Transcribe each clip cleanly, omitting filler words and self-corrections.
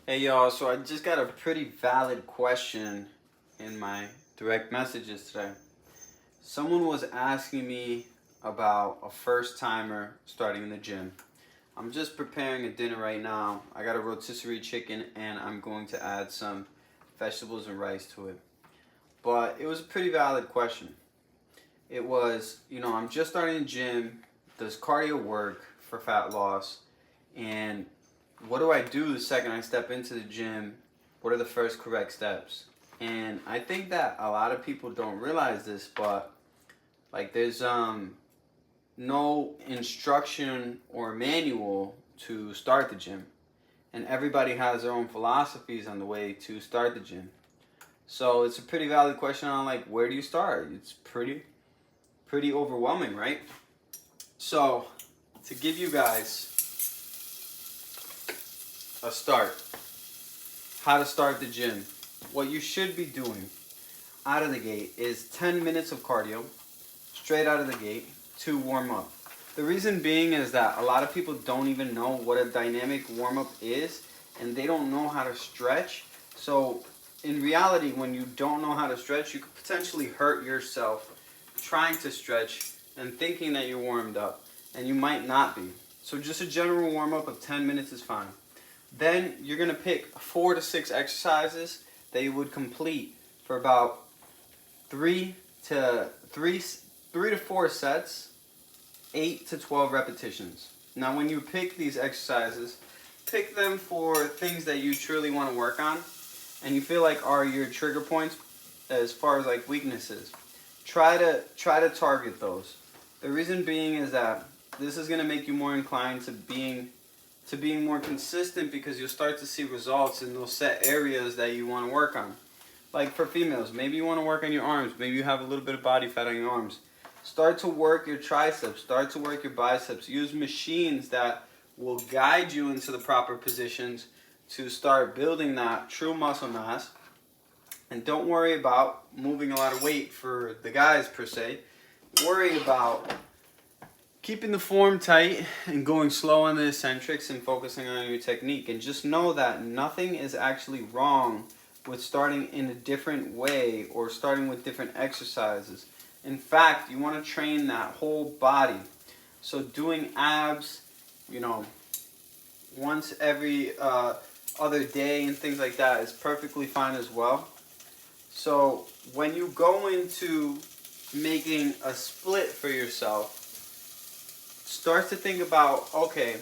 Hey y'all, so I just got a pretty valid question in my direct messages today. Someone was asking me about a first timer starting in the gym. I'm just preparing a dinner right now. I got a rotisserie chicken and I'm going to add some vegetables and rice to it. But it was a pretty valid question. It was, I'm just starting the gym. Does cardio work for fat loss? And what do I do the second I step into the gym? What are the first correct steps? And I think that a lot of people don't realize this, but like there's no instruction or manual to start the gym. And everybody has their own philosophies on the way to start the gym. So it's a pretty valid question on like where do you start? It's pretty overwhelming, right? So to give you guys a start, how to start the gym. What you should be doing out of the gate is 10 minutes of cardio straight out of the gate to warm up. The reason being is that a lot of people don't even know what a dynamic warm up is and they don't know how to stretch. So, in reality, when you don't know how to stretch, you could potentially hurt yourself trying to stretch and thinking that you're warmed up, and you might not be. So, just a general warm up of 10 minutes is fine. Then you're gonna pick 4 to 6 exercises that you would complete for about three to three, 3 to 4 sets, 8 to 12 repetitions. Now, when you pick these exercises, pick them for things that you truly want to work on, and you feel like are your trigger points as far as like weaknesses. Try to target those. The reason being is that this is gonna make you more inclined to being more consistent because you'll start to see results in those set areas that you want to work on. Like for females, maybe you want to work on your arms, maybe you have a little bit of body fat on your arms. Start to work your triceps, start to work your biceps. Use machines that will guide you into the proper positions to start building that true muscle mass. And don't worry about moving a lot of weight for the guys per se. Worry about keeping the form tight and going slow on the eccentrics and focusing on your technique. And just know that nothing is actually wrong with starting in a different way or starting with different exercises. In fact, you want to train that whole body. So doing abs, once every other day and things like that is perfectly fine as well. So when you go into making a split for yourself, start to think about, okay,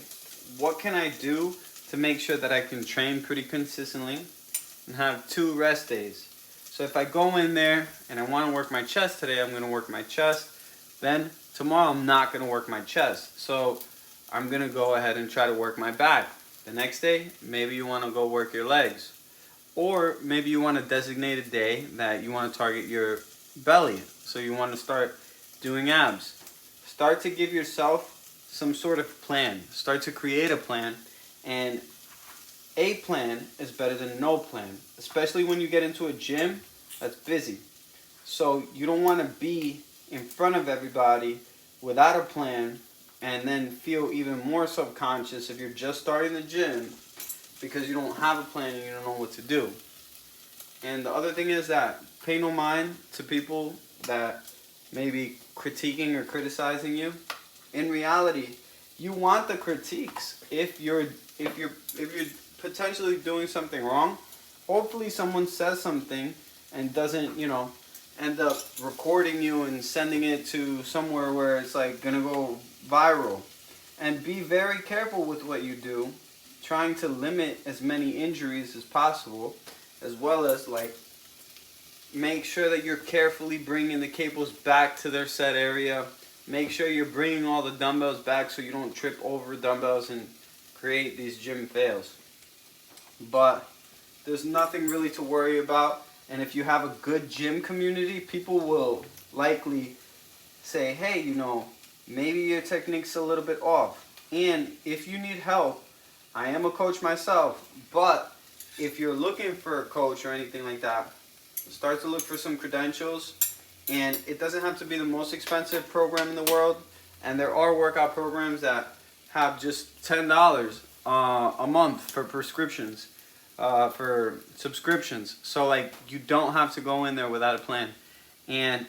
what can I do to make sure that I can train pretty consistently and have 2 rest days. So if I go in there and I want to work my chest today, I'm going to work my chest. Then tomorrow I'm not going to work my chest. So I'm going to go ahead and try to work my back. The next day, maybe you want to go work your legs. Or maybe you want to designate a day that you want to target your belly. So you want to start doing abs. Start to give yourself some sort of plan. Start to create a plan, and a plan is better than no plan, especially when you get into a gym that's busy. So you don't want to be in front of everybody without a plan and then feel even more subconscious if you're just starting the gym because you don't have a plan and you don't know what to do. And the other thing is that pay no mind to people that may be critiquing or criticizing you. In reality, you want the critiques. If you're potentially doing something wrong, hopefully someone says something and doesn't, end up recording you and sending it to somewhere where it's like gonna go viral. And be very careful with what you do, trying to limit as many injuries as possible, as well as like make sure that you're carefully bringing the cables back to their set area. Make sure you're bringing all the dumbbells back so you don't trip over dumbbells and create these gym fails. But there's nothing really to worry about. And if you have a good gym community, people will likely say, hey, maybe your technique's a little bit off. And if you need help, I am a coach myself. But if you're looking for a coach or anything like that, start to look for some credentials. And it doesn't have to be the most expensive program in the world. And there are workout programs that have just $10 a month for prescriptions. for subscriptions. So like you don't have to go in there without a plan. And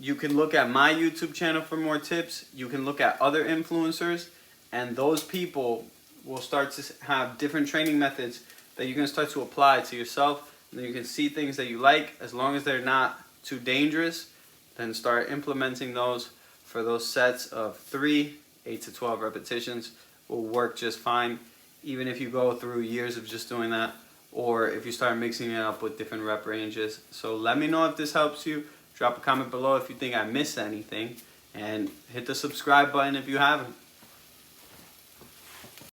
you can look at my YouTube channel for more tips. You can look at other influencers, and those people will start to have different training methods that you can start to apply to yourself. And then you can see things that you like, as long as they're not too dangerous, then start implementing those for those sets of 3, 8 to 12 repetitions will work just fine, even if you go through years of just doing that, or if you start mixing it up with different rep ranges. So let me know if this helps you. Drop a comment below if you think I missed anything, and hit the subscribe button if you haven't.